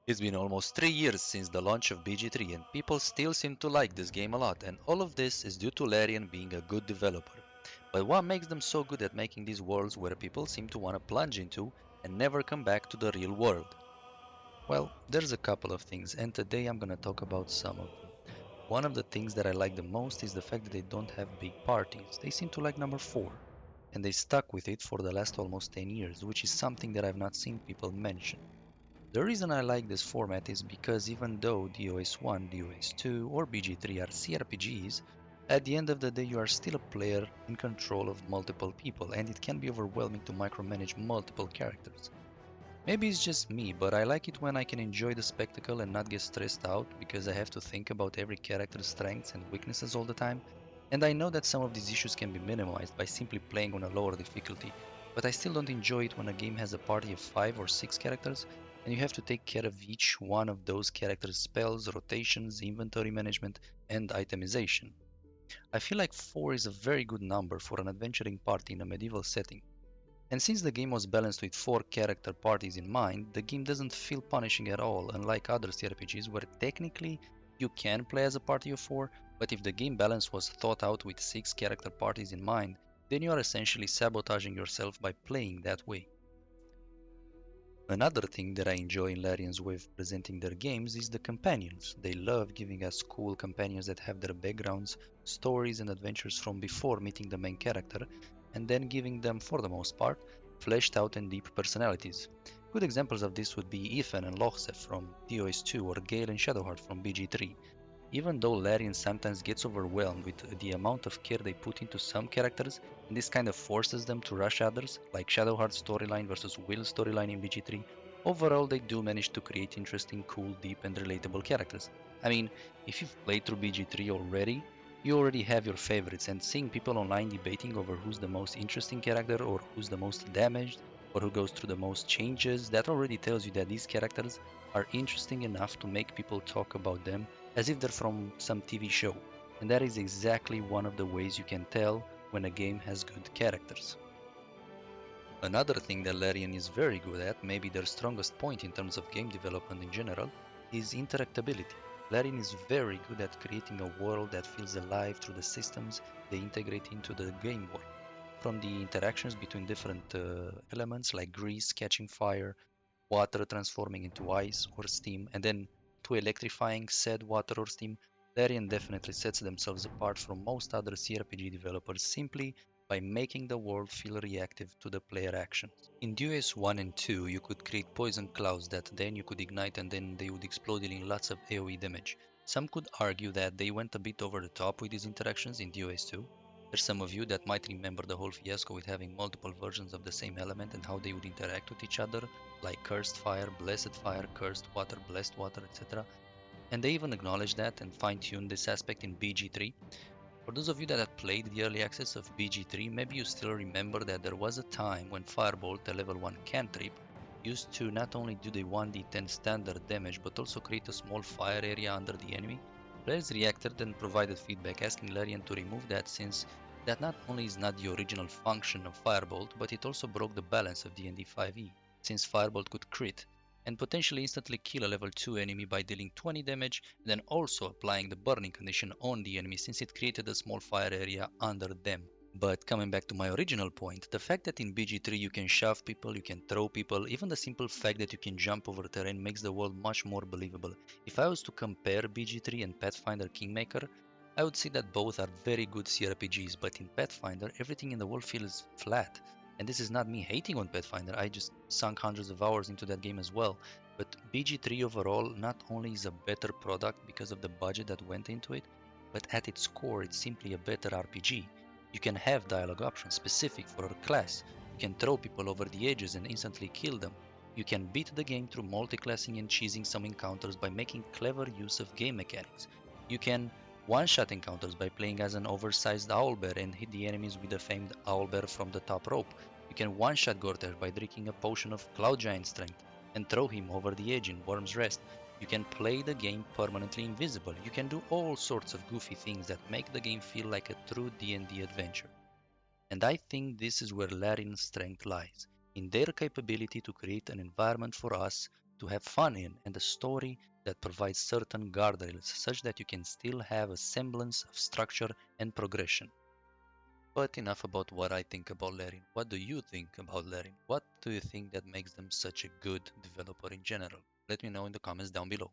It's been almost 3 years since the launch of BG3 and people still seem to like this game a lot, and all of this is due to Larian being a good developer. But what makes them so good at making these worlds where people seem to want to plunge into and never come back to the real world? Well, there's a couple of things, and today I'm gonna talk about some of them. One of the things that I like the most is the fact that they don't have big parties. They seem to like number 4, and they stuck with it for the last almost 10 years, which is something that I've not seen people mention. The reason I like this format is because even though DOS 1, DOS 2, or BG3 are CRPGs, at the end of the day you are still a player in control of multiple people, and it can be overwhelming to micromanage multiple characters. Maybe it's just me, but I like it when I can enjoy the spectacle and not get stressed out because I have to think about every character's strengths and weaknesses all the time. And I know that some of these issues can be minimized by simply playing on a lower difficulty, but I still don't enjoy it when a game has a party of 5 or 6 characters and you have to take care of each one of those characters' spells, rotations, inventory management, and itemization. I feel like 4 is a very good number for an adventuring party in a medieval setting. And since the game was balanced with 4 character parties in mind, the game doesn't feel punishing at all, unlike other CRPGs where technically you can play as a party of 4, but if the game balance was thought out with 6 character parties in mind, then you are essentially sabotaging yourself by playing that way. Another thing that I enjoy in Larian's way of presenting their games is the companions. They love giving us cool companions that have their backgrounds, stories, and adventures from before meeting the main character, and then giving them, for the most part, fleshed out and deep personalities. Good examples of this would be Ethan and Lochsef from DOS2 or Gale and Shadowheart from BG3. Even though Larian sometimes gets overwhelmed with the amount of care they put into some characters, and this kind of forces them to rush others, like Shadowheart's storyline versus Will's storyline in BG3, overall they do manage to create interesting, cool, deep, and relatable characters. I mean, if you've played through BG3 already, you already have your favorites, and seeing people online debating over who's the most interesting character or who's the most damaged or who goes through the most changes, that already tells you that these characters are interesting enough to make people talk about them as if they're from some TV show, and that is exactly one of the ways you can tell when a game has good characters. Another thing that Larian is very good at, maybe their strongest point in terms of game development in general, is interactability. Larian is very good at creating a world that feels alive through the systems they integrate into the game world. From the interactions between different elements like grease catching fire, water transforming into ice or steam, and then to electrifying said water or steam, Larian definitely sets themselves apart from most other CRPG developers simply by making the world feel reactive to the player actions. In DOS 1 and 2, you could create poison clouds that then you could ignite and then they would explode dealing lots of AoE damage. Some could argue that they went a bit over the top with these interactions in DOS 2. There's some of you that might remember the whole fiasco with having multiple versions of the same element and how they would interact with each other, like cursed fire, cursed water, blessed water, etc. And they even acknowledged that and fine-tuned this aspect in BG3. For those of you that have played the early access of BG3, maybe you still remember that there was a time when Firebolt, a level 1 cantrip, used to not only do the 1d10 standard damage but also create a small fire area under the enemy. Players reacted and provided feedback asking Larian to remove that since that not only is not the original function of Firebolt, but it also broke the balance of D&D 5e, since Firebolt could crit and potentially instantly kill a level 2 enemy by dealing 20 damage and then also applying the burning condition on the enemy since it created a small fire area under them. But coming back to my original point, the fact that in BG3 you can shove people, you can throw people, even the simple fact that you can jump over terrain makes the world much more believable. If I was to compare BG3 and Pathfinder Kingmaker, I would say that both are very good CRPGs, but in Pathfinder everything in the world feels flat. And this is not me hating on Pathfinder, I just sunk hundreds of hours into that game as well. But BG3 overall not only is a better product because of the budget that went into it, but at its core it's simply a better RPG. You can have dialogue options specific for a class, you can throw people over the edges and instantly kill them. You can beat the game through multiclassing and cheesing some encounters by making clever use of game mechanics. You can one-shot encounters by playing as an oversized owlbear and hit the enemies with the famed owlbear from the top rope. You can one-shot Gortash by drinking a potion of Cloud Giant strength and throw him over the edge in Worm's Rest. You can play the game permanently invisible. You can do all sorts of goofy things that make the game feel like a true D&D adventure. And I think this is where Larian's strength lies, in their capability to create an environment for us to have fun in, and a story that provides certain guardrails such that you can still have a semblance of structure and progression. But enough about what I think about Larian. What do you think about Larian? What do you think that makes them such a good developer in general? Let me know in the comments down below.